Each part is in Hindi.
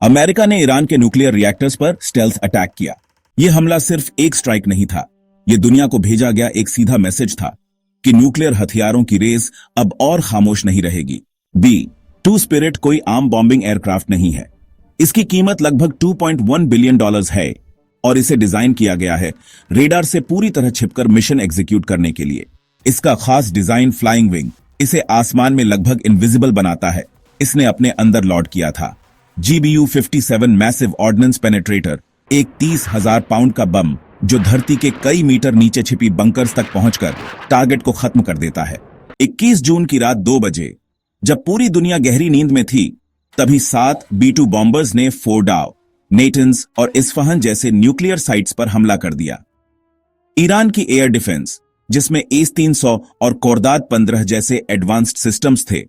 अमेरिका ने ईरान के न्यूक्लियर रिएक्टर्स पर स्टेल्थ अटैक किया। यह हमला सिर्फ एक स्ट्राइक नहीं था, यह दुनिया को भेजा गया एक सीधा मैसेज था कि न्यूक्लियर हथियारों की रेस अब और खामोश नहीं रहेगी। B-2 स्पिरिट कोई आम बॉम्बिंग एयरक्राफ्ट नहीं है। इसकी कीमत लगभग $2.1 बिलियन है और इसे डिजाइन किया गया है रेडार से पूरी तरह छिपकर मिशन एग्जीक्यूट करने के लिए। इसका खास डिजाइन फ्लाइंग विंग इसे आसमान में लगभग इनविजिबल बनाता है। इसने अपने अंदर लॉन्च किया था GBU-57 मैसिव ऑर्डिनेंस पेनेट्रेटर, एक 30,000 पाउंड का बम जो धरती के कई मीटर नीचे छिपी बंकर्स तक पहुंचकर टारगेट को खत्म कर देता है। 21 जून की रात 2 बजे जब पूरी दुनिया गहरी नींद में थी, तभी 7 B-2 बॉम्बर्स ने फोर्डाव, नेटन्स और इस्फहान जैसे न्यूक्लियर साइट्स पर हमला कर दिया। ईरान की एयर डिफेंस, जिसमें एस-300 और कोरदाद 15 जैसे एडवांस्ड सिस्टम्स थे,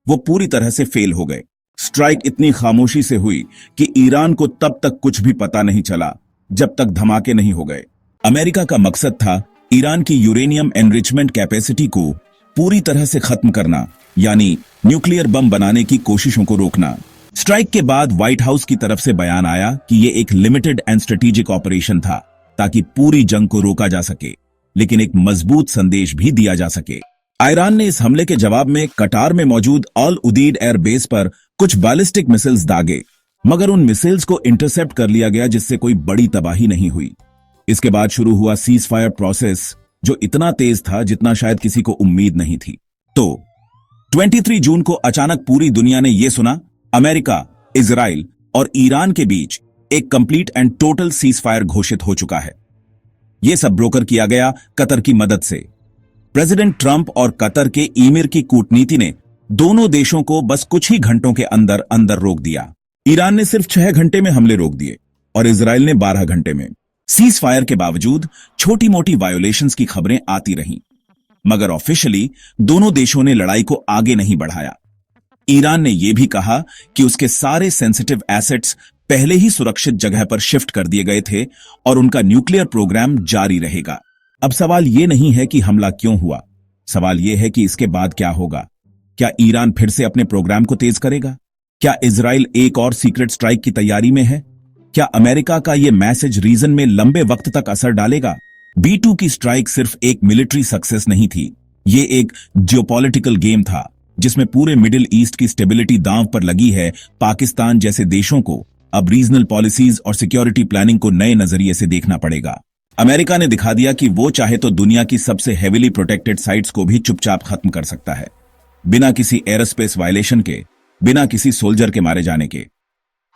वो पूरी तरह से फेल हो गए। स्ट्राइक इतनी खामोशी से हुई कि ईरान को तब तक कुछ भी पता नहीं चला जब तक धमाके नहीं हो गए। अमेरिका का मकसद था ईरान की यूरेनियम एनरिचमेंट कैपेसिटी को पूरी तरह से खत्म करना, यानी न्यूक्लियर बम बनाने की कोशिशों को रोकना। स्ट्राइक के बाद व्हाइट हाउस की तरफ से बयान आया कि यह एक लिमिटेड एंड स्ट्रेटेजिक ऑपरेशन था ताकि पूरी जंग को रोका जा सके, लेकिन एक मजबूत संदेश भी दिया जा सके। ईरान ने इस हमले के जवाब में कटार में मौजूद अल उदीद एयर बेस पर कुछ बैलिस्टिक मिसाइल्स दागे, मगर उन मिसाइल्स को इंटरसेप्ट कर लिया गया, जिससे कोई बड़ी तबाही नहीं हुई। इसके बाद शुरू हुआ सीज फायर प्रोसेस, जो इतना तेज था जितना शायद किसी को उम्मीद नहीं थी। तो 23 जून को अचानक पूरी दुनिया ने यह सुना, अमेरिका, इजराइल और ईरान के बीच एक complete and total cease fire घोषित हो चुका है। यह सब ब्रोकर किया गया कतर की मदद से। प्रेसिडेंट ट्रंप और कतर के ईमिर की कूटनीति ने दोनों देशों को बस कुछ ही घंटों के अंदर अंदर रोक दिया। ईरान ने सिर्फ 6 घंटे में हमले रोक दिए और इजराइल ने 12 घंटे में। सीज फायर के बावजूद छोटी मोटी वायोलेशंस की खबरें आती रहीं, मगर ऑफिशियली दोनों देशों ने लड़ाई को आगे नहीं बढ़ाया। ईरान ने यह भी कहा कि उसके सारे सेंसिटिव एसेट्स पहले ही सुरक्षित जगह पर शिफ्ट कर दिए गए थे और उनका न्यूक्लियर प्रोग्राम जारी रहेगा। अब सवाल यह नहीं है कि हमला क्यों हुआ, सवाल यह है कि इसके बाद क्या होगा। क्या ईरान फिर से अपने प्रोग्राम को तेज करेगा? क्या इजराइल एक और सीक्रेट स्ट्राइक की तैयारी में है? क्या अमेरिका का यह मैसेज रीजन में लंबे वक्त तक असर डालेगा? B-2 की स्ट्राइक सिर्फ एक मिलिट्री सक्सेस नहीं थी, यह एक जियोपॉलिटिकल गेम था जिसमें पूरे मिडिल ईस्ट की स्टेबिलिटी दांव पर लगी है। पाकिस्तान जैसे देशों को अब रीजनल पॉलिसीज और सिक्योरिटी प्लानिंग को नए नजरिए से देखना पड़ेगा। अमेरिका ने दिखा दिया कि वो चाहे तो दुनिया की सबसे हेविली प्रोटेक्टेड साइट्स को भी चुपचाप खत्म कर सकता है, बिना किसी एरोस्पेस वायलेशन के, बिना किसी सोल्जर के मारे जाने के।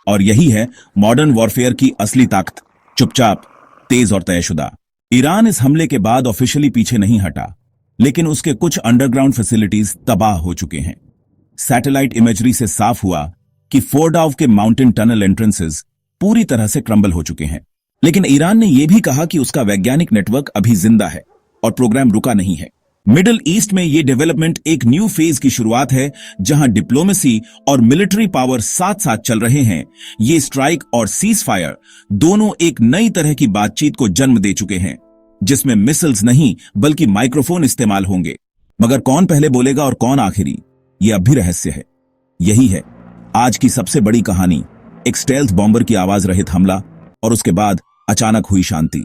और यही है मॉडर्न वॉरफेयर की असली ताकत, चुपचाप, तेज और तयशुदा। ईरान इस हमले के बाद ऑफिशियली पीछे नहीं हटा, लेकिन उसके कुछ अंडरग्राउंड फैसिलिटीज तबाह हो चुके हैं। सैटेलाइट इमेजरी से साफ हुआ कि फोर्डाव के माउंटेन टनल एंट्रेंसेस पूरी तरह से क्रम्बल हो चुके हैं। लेकिन ईरान ने यह भी कहा कि उसका वैज्ञानिक नेटवर्क अभी जिंदा है और प्रोग्राम रुका नहीं है। मिडिल ईस्ट में यह डेवलपमेंट एक न्यू फेज की शुरुआत है, जहां डिप्लोमेसी और मिलिट्री पावर साथ साथ चल रहे हैं। ये स्ट्राइक और सीज फायर दोनों एक नई तरह की बातचीत को जन्म दे चुके हैं, जिसमें मिसाइल्स नहीं बल्कि माइक्रोफोन इस्तेमाल होंगे। मगर कौन पहले बोलेगा और कौन आखिरी, यह अब भी रहस्य है। यही है आज की सबसे बड़ी कहानी, एक स्टेल्थ बॉम्बर की आवाज रहित हमला और उसके बाद अचानक हुई शांति।